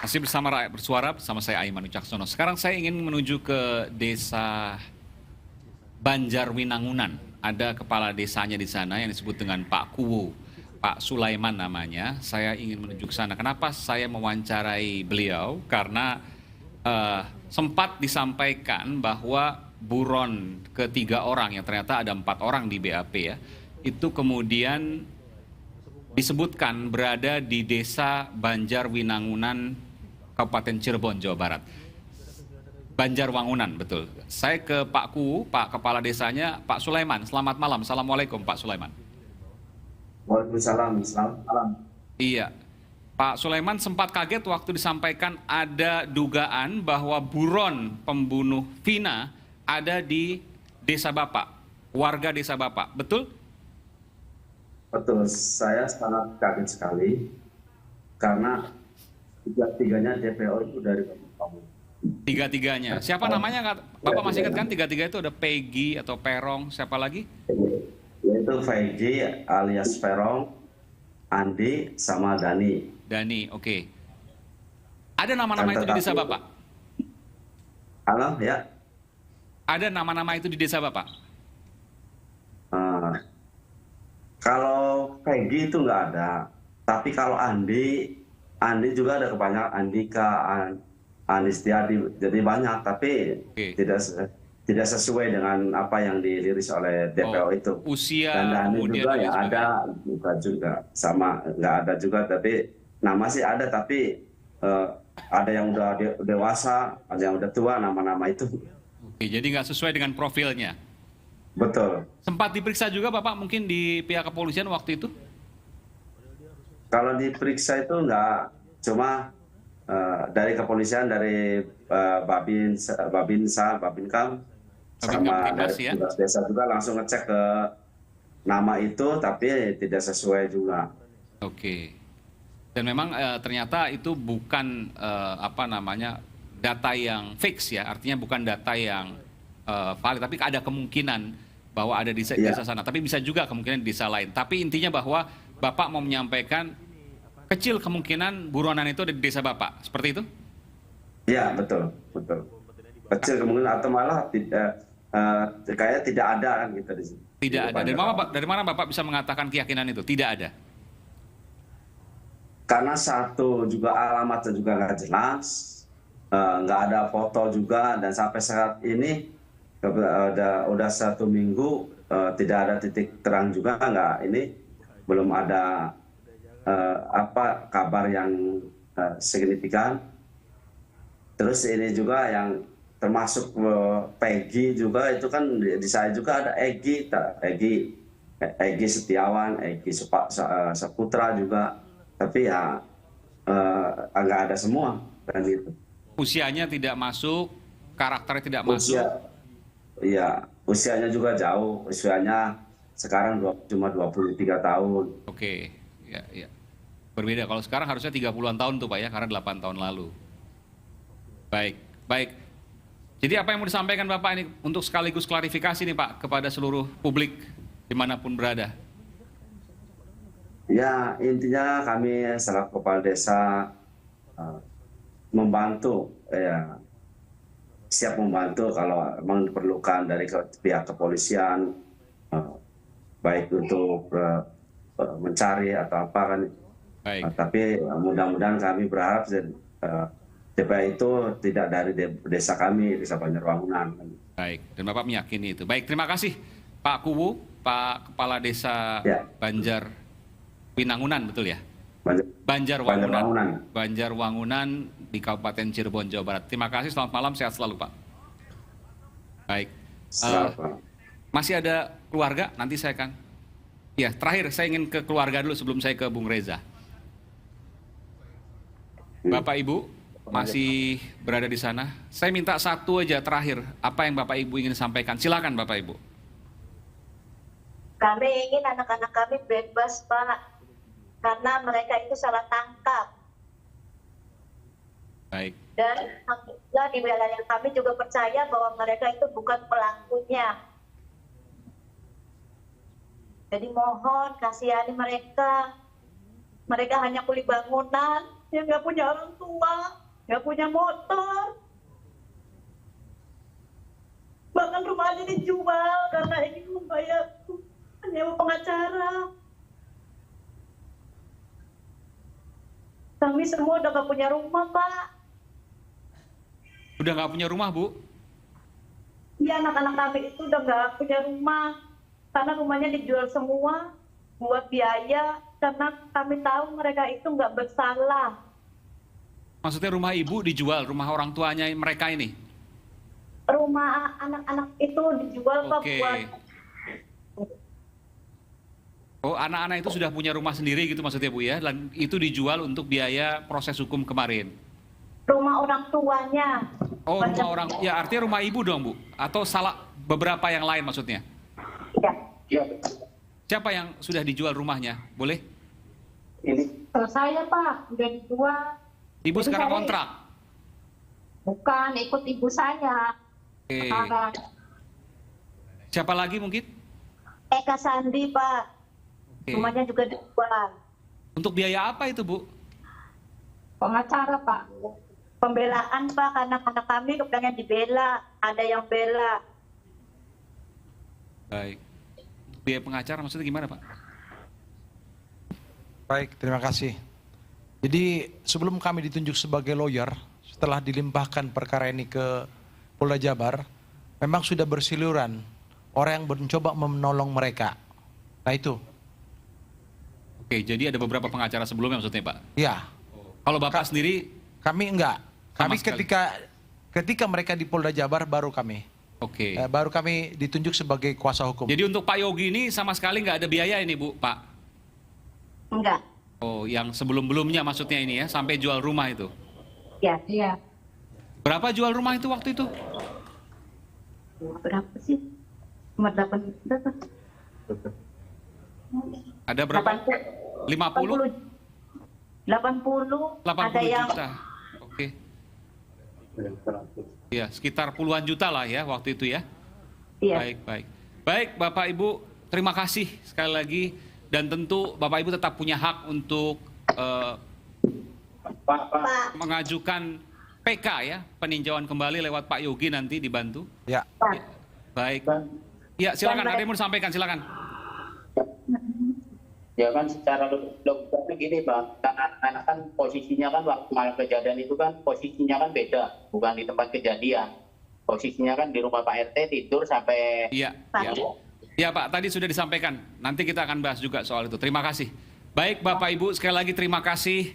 Masih bersama Rakyat Bersuara, bersama saya Aiman Wicaksono. Sekarang saya ingin menuju ke desa Banjarwinangunan. Ada kepala desanya di sana yang disebut dengan Pak Kuwu, Pak Sulaiman namanya. Saya ingin menuju ke sana. Kenapa saya mewawancarai beliau? Karena sempat disampaikan bahwa buron ketiga orang, yang ternyata ada 4 orang di BAP ya, itu kemudian disebutkan berada di desa Banjarwinangunan, Kabupaten Cirebon, Jawa Barat. Banjarwangunan, betul. Saya ke Pak Kuwu, Pak Kepala Desanya, Pak Sulaiman. Selamat malam. Assalamualaikum, Pak Sulaiman. Waalaikumsalam, selamat malam. Iya. Pak Sulaiman sempat kaget waktu disampaikan ada dugaan bahwa buron pembunuh Vina ada di desa Bapak, warga desa Bapak. Betul? Betul, saya sangat kaget sekali karena tiga-tiganya DPO itu dari kamu. Tiga-tiganya. Siapa namanya? Bapak masih ingat kan tiga-tiga itu ada Peggy atau Perong, siapa lagi? Yaitu Faiji alias Perong, Andi, sama Dani. Dani, oke. Ada nama-nama itu di desa Bapak? Halo, ya. Ada nama-nama itu di desa Bapak? Eh, Kalau Peggy itu nggak ada, tapi kalau Andi juga ada kebanyakan, Andika, Anistiadi, jadi banyak, tapi Oke. tidak sesuai dengan apa yang diliris oleh DPO itu. Usia, Dan Dani kemudian juga dan lain ya sebagainya. ada, bukan juga sama, nggak ada juga, tapi nama sih ada, tapi ada yang udah dewasa, ada yang udah tua, nama-nama itu. Oke, jadi nggak sesuai dengan profilnya. Betul. Sempat diperiksa juga Bapak mungkin di pihak kepolisian waktu itu? Kalau diperiksa itu nggak, cuma dari kepolisian, dari Babinsa, Babinkam, sama Babinkamtibmas dari ya? petugas desa juga langsung ngecek ke nama itu, tapi tidak sesuai juga. Oke. Dan memang ternyata itu bukan data yang fix ya, artinya bukan data yang valid, tapi ada kemungkinan bahwa ada di desa sana, tapi bisa juga kemungkinan di desa lain. Tapi intinya bahwa Bapak mau menyampaikan kecil kemungkinan buronan itu ada di desa Bapak, seperti itu? Iya, betul, betul. Kecil kemungkinan, atau malah kayaknya tidak ada kan gitu di sini. Tidak ada. Dari mana Bapak bisa mengatakan keyakinan itu? Tidak ada. Karena satu juga alamatnya juga nggak jelas, nggak ada foto juga, dan sampai saat ini udah 1 minggu tidak ada titik terang juga, nggak, ini belum ada kabar yang signifikan. Terus ini juga yang termasuk Peggy juga, itu kan di saya juga ada Egy Setiawan, Egy Saputra juga, tapi ya nggak ada semua kan gitu. Usianya tidak masuk, karakternya tidak masuk. Iya, usianya juga jauh. Usianya sekarang cuma 23 tahun. Oke, ya, ya. Berbeda. Kalau sekarang harusnya 30-an tahun tuh Pak ya, karena 8 tahun lalu. Baik, baik. Jadi apa yang mau disampaikan Bapak ini untuk sekaligus klarifikasi nih Pak kepada seluruh publik dimanapun berada? Ya, intinya kami selaku kepala desa membantu, ya, siap membantu kalau memang diperlukan dari pihak kepolisian, baik untuk mencari atau apa kan. Baik. Tapi mudah-mudahan kami berharap DPO itu tidak dari desa kami, desa Banjarwangunan. Baik, dan Bapak meyakini itu. Baik, terima kasih Pak Kuwu, Pak Kepala Desa Banjarwinangunan, betul ya? Banjarwangunan di Kabupaten Cirebon, Jawa Barat. Terima kasih, selamat malam, sehat selalu Pak. Baik. Masih ada keluarga, nanti saya akan. Ya, terakhir saya ingin ke keluarga dulu sebelum saya ke Bung Reza. Bapak Ibu masih berada di sana. Saya minta satu aja terakhir, apa yang Bapak Ibu ingin sampaikan? Silakan Bapak Ibu. Kami ingin anak-anak kami bebas, Pak. Karena mereka itu salah tangkap. Baik. Dan alhamdulillah di wilayah kami juga percaya bahwa mereka itu bukan pelakunya. Jadi mohon kasihani mereka. Mereka hanya kuli bangunan, yang nggak punya orang tua, nggak punya motor. Bahkan rumahnya dijual karena ingin membayar nyewa pengacara. Kami semua udah nggak punya rumah, Pak. Udah nggak punya rumah, Bu? Iya, anak-anak kami itu udah nggak punya rumah karena rumahnya dijual semua buat biaya, karena kami tahu mereka itu nggak bersalah. Maksudnya rumah ibu dijual, rumah orang tuanya mereka ini? Rumah anak-anak itu dijual, Pak, Oke. buat Oh, anak-anak itu sudah punya rumah sendiri gitu maksudnya, Bu ya? Dan itu dijual untuk biaya proses hukum kemarin? rumah orang tuanya. Oh, rumah orang, ya artinya rumah ibu dong, Bu? Atau salah beberapa yang lain maksudnya? Iya. Ya, Siapa yang sudah dijual rumahnya? Boleh? ini Kalau saya, Pak, udah dijual. Ibu Jadi sekarang saya- kontrak? Bukan, ikut ibu saya. Oke. Sekarang. Siapa lagi mungkin? Eka Sandi, Pak. Oke. Rumahnya juga dijual. Untuk biaya apa itu, Bu? Pengacara, Pak. Pembelaan, Pak, karena anak kami kepengen dibela. Ada yang bela. Baik. Biaya pengacara maksudnya gimana, Pak? Baik, terima kasih. Jadi sebelum kami ditunjuk sebagai lawyer, setelah dilimpahkan perkara ini ke Polda Jabar, memang sudah bersiliuran orang yang mencoba menolong mereka. Nah itu, Oke, jadi ada beberapa pengacara sebelumnya maksudnya, Pak? ya, Kalau Bapak sendiri, kami enggak. Sama Kami sekali. ketika mereka di Polda Jabar baru kami. oke. Baru kami ditunjuk sebagai kuasa hukum. Jadi untuk Pak Yogi ini sama sekali nggak ada biaya ini, Bu, Pak? Enggak. Oh, yang sebelum-belumnya maksudnya ini ya, sampai jual rumah itu. Ya, iya. Berapa jual rumah itu waktu itu? Berapa sih? Cuma 8, berapa? Ada berapa? 50? 80, 80 ada yang juta. Oke. Ya, sekitar puluhan juta lah ya waktu itu ya. iya. Baik, baik. Baik, Bapak Ibu, terima kasih sekali lagi. Dan tentu Bapak Ibu tetap punya hak untuk Pak, Pak, mengajukan PK ya, peninjauan kembali lewat Pak Yogi nanti dibantu. Ya, Pak. Baik. Pak. Ya, silakan. Dan Ada yang mau disampaikan, silakan. Ya kan secara logikanya gini Bang, karena kan posisinya kan waktu malam kejadian itu kan posisinya kan beda, bukan di tempat kejadian. Posisinya kan di rumah Pak RT tidur sampai Iya, Pak. iya. Ya Pak, tadi sudah disampaikan. Nanti kita akan bahas juga soal itu. Terima kasih. Baik Bapak Ibu, sekali lagi terima kasih.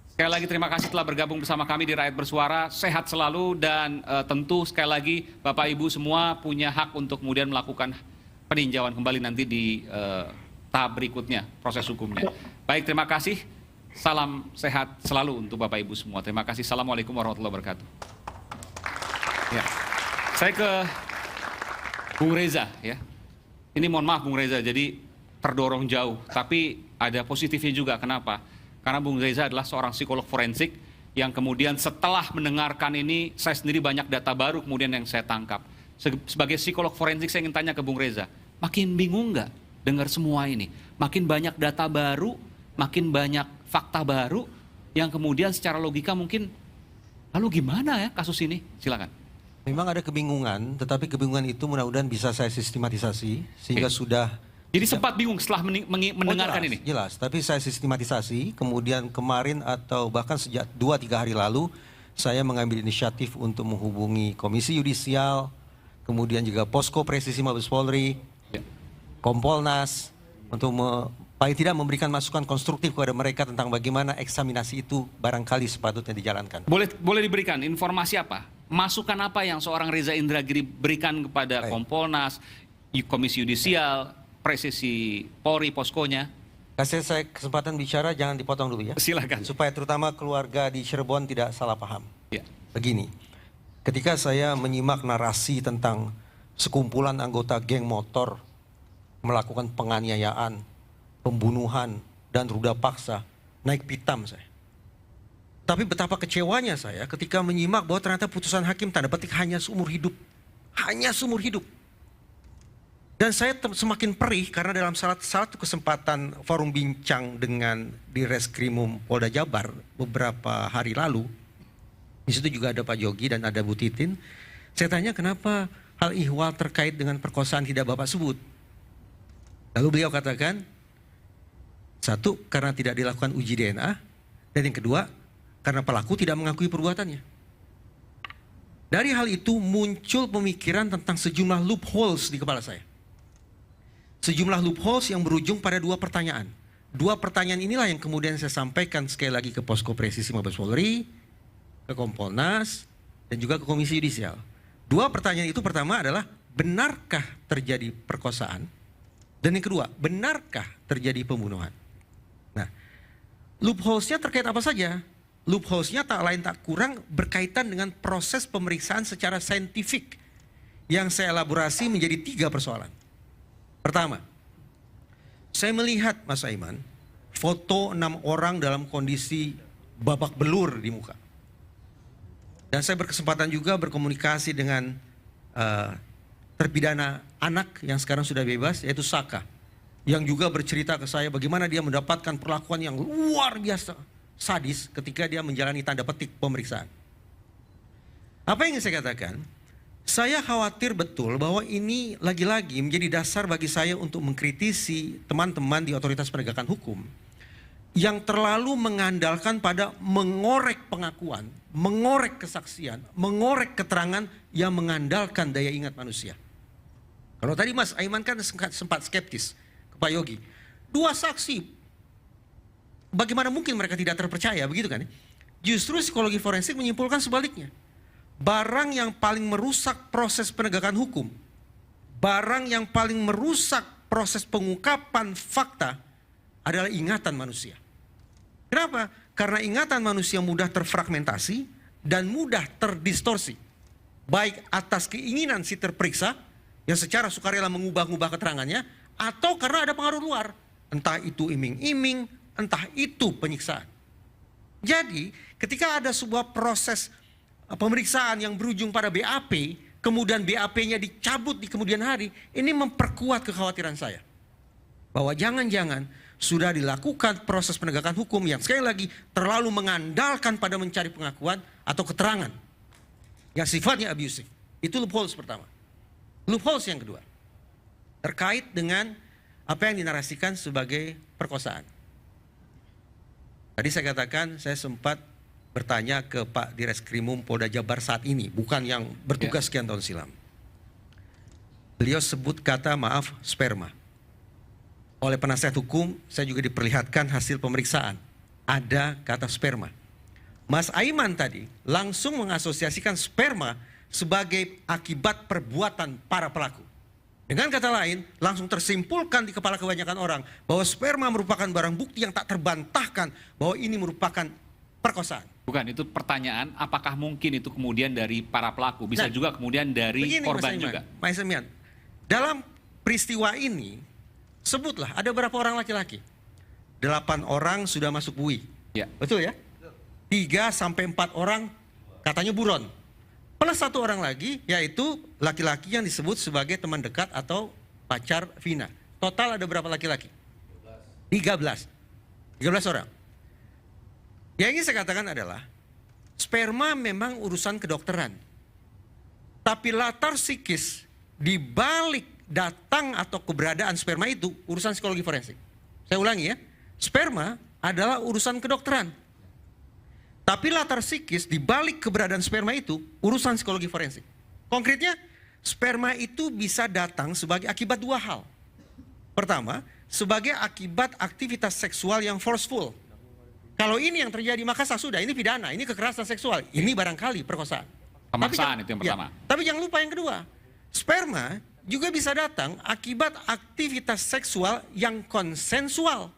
Sekali lagi terima kasih telah bergabung bersama kami di Rakyat Bersuara. Sehat selalu dan tentu sekali lagi Bapak Ibu semua punya hak untuk kemudian melakukan peninjauan kembali nanti di tahap berikutnya, proses hukumnya. Baik, terima kasih. Salam sehat selalu untuk Bapak Ibu semua. Terima kasih. Assalamualaikum warahmatullahi wabarakatuh. Ya. Saya ke Bung Reza ya. Ini mohon maaf Bung Reza, jadi terdorong jauh. Tapi ada positifnya juga. Kenapa? Karena Bung Reza adalah seorang psikolog forensik yang kemudian setelah mendengarkan ini, saya sendiri banyak data baru kemudian yang saya tangkap. Sebagai psikolog forensik saya ingin tanya ke Bung Reza, makin bingung nggak dengar semua ini? Makin banyak data baru, makin banyak fakta baru yang kemudian secara logika mungkin, lalu gimana ya kasus ini? Silakan. Memang ada kebingungan, tetapi kebingungan itu mudah-mudahan bisa saya sistematisasi sehingga Oke. sudah. Jadi sempat bingung setelah mendengarkan jelas, ini? Jelas, tapi saya sistematisasi, kemudian kemarin atau bahkan sejak 2-3 hari lalu, saya mengambil inisiatif untuk menghubungi Komisi Yudisial, kemudian juga Posko Presisi Mabes Polri, Ya. Kompolnas, untuk paling tidak memberikan masukan konstruktif kepada mereka tentang bagaimana eksaminasi itu barangkali sepatutnya dijalankan. Boleh diberikan informasi apa? Masukan apa yang seorang Reza Indragiri berikan kepada Baik. Kompolnas, Komisi Yudisial, Presisi Polri, Poskonya? Kasih saya kesempatan bicara, jangan dipotong dulu ya. Silakan. Supaya terutama keluarga di Cirebon tidak salah paham. Ya. Begini, ketika saya menyimak narasi tentang sekumpulan anggota geng motor melakukan penganiayaan, pembunuhan, dan ruda paksa, naik pitam saya. Tapi betapa kecewanya saya ketika menyimak bahwa ternyata putusan hakim tanda petik hanya seumur hidup. Hanya seumur hidup. Dan saya semakin perih karena dalam satu kesempatan forum bincang dengan di Reskrimum Polda Jabar beberapa hari lalu, di situ juga ada Pak Yogi dan ada Bu Titin. Saya tanya kenapa hal ihwal terkait dengan perkosaan tidak Bapak sebut. Lalu beliau katakan, satu, karena tidak dilakukan uji DNA, dan yang kedua, karena pelaku tidak mengakui perbuatannya. Dari hal itu muncul pemikiran tentang sejumlah loopholes di kepala saya. Sejumlah loopholes yang berujung pada dua pertanyaan. Dua pertanyaan inilah yang kemudian saya sampaikan sekali lagi ke Posko Presisi Mabes Polri, ke Kompolnas, dan juga ke Komisi Yudisial. Dua pertanyaan itu pertama adalah, benarkah terjadi perkosaan? Dan yang kedua, benarkah terjadi pembunuhan? Nah, loopholes-nya terkait apa saja? Loopholes-nya tak lain tak kurang berkaitan dengan proses pemeriksaan secara saintifik yang saya elaborasi menjadi 3 persoalan. Pertama, saya melihat Mas Aiman, foto 6 orang dalam kondisi babak belur di muka. Dan saya berkesempatan juga berkomunikasi dengan terpidana anak yang sekarang sudah bebas, yaitu Saka. Yang juga bercerita ke saya bagaimana dia mendapatkan perlakuan yang luar biasa sadis ketika dia menjalani tanda petik pemeriksaan. Apa yang saya katakan? Saya khawatir betul bahwa ini lagi-lagi menjadi dasar bagi saya untuk mengkritisi teman-teman di otoritas penegakan hukum yang terlalu mengandalkan pada mengorek pengakuan, mengorek kesaksian, mengorek keterangan yang mengandalkan daya ingat manusia. Kalau tadi Mas Aiman kan sempat skeptis ke Pak Yogi. 2 saksi, bagaimana mungkin mereka tidak terpercaya, begitu kan? Justru psikologi forensik menyimpulkan sebaliknya. Barang yang paling merusak proses penegakan hukum, barang yang paling merusak proses pengungkapan fakta adalah ingatan manusia. Kenapa? Karena ingatan manusia mudah terfragmentasi dan mudah terdistorsi. Baik atas keinginan si terperiksa yang secara sukarela mengubah-ubah keterangannya, atau karena ada pengaruh luar. Entah itu iming-iming, entah itu penyiksaan. Jadi ketika ada sebuah proses pemeriksaan yang berujung pada BAP, kemudian BAP-nya dicabut di kemudian hari, ini memperkuat kekhawatiran saya. Bahwa jangan-jangan sudah dilakukan proses penegakan hukum yang sekali lagi terlalu mengandalkan pada mencari pengakuan atau keterangan yang sifatnya abusive. Itu loopholes pertama. Loopholes yang kedua, terkait dengan apa yang dinarasikan sebagai perkosaan. Tadi saya katakan, saya sempat bertanya ke Pak Direskrimum Polda Jabar saat ini, bukan yang bertugas sekian tahun silam. Beliau sebut kata, maaf, sperma. Oleh penasihat hukum, saya juga diperlihatkan hasil pemeriksaan. Ada kata sperma. Mas Aiman tadi langsung mengasosiasikan sperma sebagai akibat perbuatan para pelaku. Dengan kata lain, langsung tersimpulkan di kepala kebanyakan orang bahwa sperma merupakan barang bukti yang tak terbantahkan bahwa ini merupakan perkosaan. Bukan, itu pertanyaan apakah mungkin itu kemudian dari para pelaku, bisa juga kemudian dari begini, korban Mas juga. Mas Aiman, dalam peristiwa ini, sebutlah ada berapa orang laki-laki? 8 orang sudah masuk bui. Ya. Betul ya? 3-4 orang katanya buron. Plus 1 orang lagi, yaitu laki-laki yang disebut sebagai teman dekat atau pacar Vina. Total ada berapa laki-laki? 13 orang. Yang ingin saya katakan adalah, sperma memang urusan kedokteran. Tapi latar psikis di balik datang atau keberadaan sperma itu urusan psikologi forensik. Saya ulangi ya, sperma adalah urusan kedokteran. Tapi latar psikis di balik keberadaan sperma itu urusan psikologi forensik. Konkretnya, sperma itu bisa datang sebagai akibat 2 hal. Pertama, sebagai akibat aktivitas seksual yang forceful. Kalau ini yang terjadi maka sudah, ini pidana, ini kekerasan seksual, ini barangkali perkosaan. Pemaksaan itu yang pertama. Tapi jangan lupa yang kedua, sperma juga bisa datang akibat aktivitas seksual yang konsensual,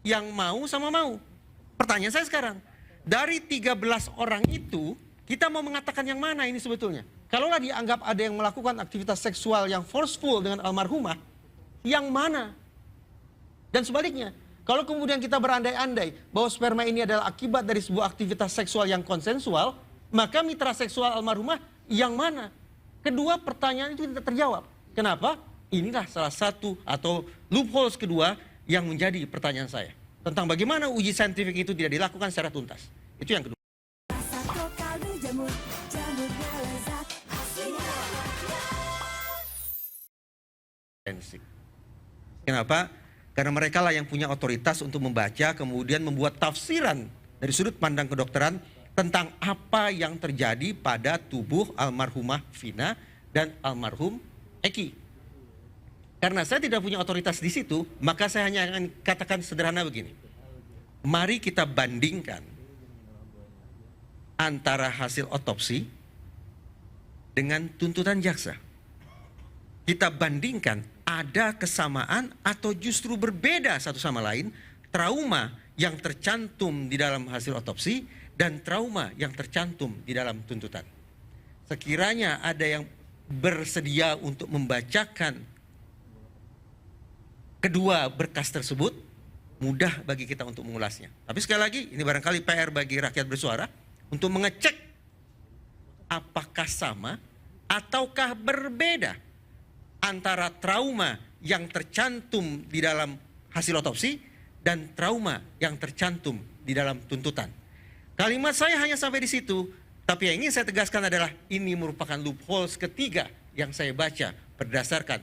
yang mau sama mau. Pertanyaan saya sekarang, dari 13 orang itu, kita mau mengatakan yang mana ini sebetulnya? Kalaulah dianggap ada yang melakukan aktivitas seksual yang forceful dengan almarhumah, yang mana? Dan sebaliknya, kalau kemudian kita berandai-andai bahwa sperma ini adalah akibat dari sebuah aktivitas seksual yang konsensual, maka mitra seksual almarhumah yang mana? Kedua pertanyaan itu tidak terjawab. Kenapa? inilah salah satu atau loopholes kedua yang menjadi pertanyaan saya. Tentang bagaimana uji saintifik itu tidak dilakukan secara tuntas. Itu yang kedua. Kenapa? Karena mereka lah yang punya otoritas untuk membaca, kemudian membuat tafsiran dari sudut pandang kedokteran tentang apa yang terjadi pada tubuh almarhumah Vina dan almarhum Eki. Karena saya tidak punya otoritas di situ, maka saya hanya akan katakan sederhana begini. Mari kita bandingkan antara hasil otopsi dengan tuntutan jaksa. Kita bandingkan ada kesamaan atau justru berbeda satu sama lain trauma yang tercantum di dalam hasil otopsi dan trauma yang tercantum di dalam tuntutan. Sekiranya ada yang bersedia untuk membacakan kedua berkas tersebut, mudah bagi kita untuk mengulasnya. Tapi sekali lagi, ini barangkali PR bagi rakyat bersuara untuk mengecek apakah sama ataukah berbeda antara trauma yang tercantum di dalam hasil otopsi dan trauma yang tercantum di dalam tuntutan. Kalimat saya hanya sampai di situ, tapi yang ingin saya tegaskan adalah ini merupakan loopholes ketiga yang saya baca berdasarkan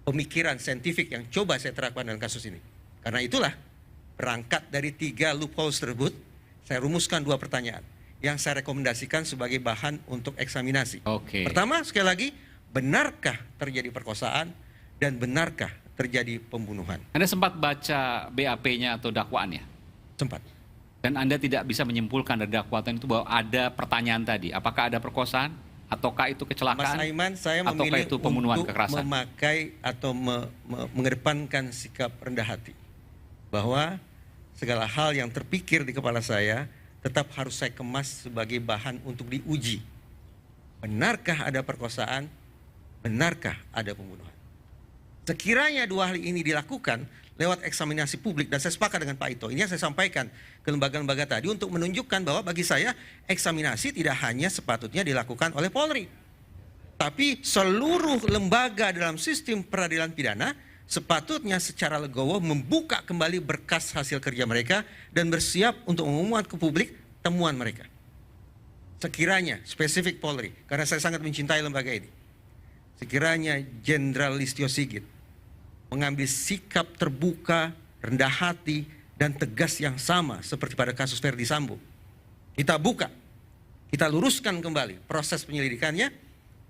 pemikiran saintifik yang coba saya terapkan dalam kasus ini. Karena itulah berangkat dari 3 loopholes tersebut, saya rumuskan 2 pertanyaan yang saya rekomendasikan sebagai bahan untuk eksaminasi. Oke. Pertama, sekali lagi, benarkah terjadi perkosaan dan benarkah terjadi pembunuhan? Anda sempat baca BAP-nya atau dakwaannya? Sempat. Dan Anda tidak bisa menyimpulkan dari dakwaan itu bahwa ada pertanyaan tadi. Apakah ada perkosaan? Ataukah itu kecelakaan? Mas Aiman, saya ataukah memilih itu pembunuhan untuk kekerasan? memakai atau mengedepankan sikap rendah hati. Bahwa segala hal yang terpikir di kepala saya tetap harus saya kemas sebagai bahan untuk diuji. Benarkah ada perkosaan? Benarkah ada pembunuhan? Sekiranya 2 hal ini dilakukan lewat eksaminasi publik, dan saya sepakat dengan Pak Ito, ini yang saya sampaikan ke lembaga-lembaga tadi untuk menunjukkan bahwa bagi saya eksaminasi tidak hanya sepatutnya dilakukan oleh Polri, tapi seluruh lembaga dalam sistem peradilan pidana sepatutnya secara legowo membuka kembali berkas hasil kerja mereka dan bersiap untuk mengumumkan ke publik temuan mereka. Sekiranya spesifik Polri, karena saya sangat mencintai lembaga ini, sekiranya Jenderal Listio Sigit mengambil sikap terbuka, rendah hati, dan tegas yang sama seperti pada kasus Verdi Sambo, kita buka, kita luruskan kembali proses penyelidikannya,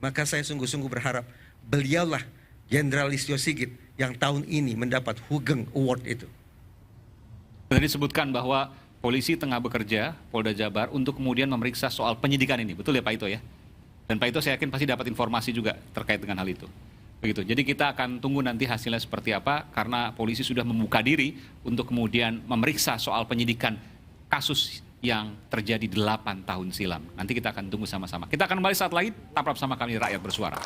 maka saya sungguh-sungguh berharap beliaulah Jenderal Listio Sigit yang tahun ini mendapat Hugeng Award itu. Tadi disebutkan bahwa polisi tengah bekerja, Polda Jabar, untuk kemudian memeriksa soal penyidikan ini. Betul ya Pak Ito ya? Dan Pak Ito saya yakin pasti dapat informasi juga terkait dengan hal itu. Begitu. Jadi kita akan tunggu nanti hasilnya seperti apa, karena polisi sudah membuka diri untuk kemudian memeriksa soal penyidikan kasus yang terjadi 8 tahun silam. Nanti kita akan tunggu sama-sama. Kita akan kembali saat lagi, tetap bersama kami Rakyat Bersuara.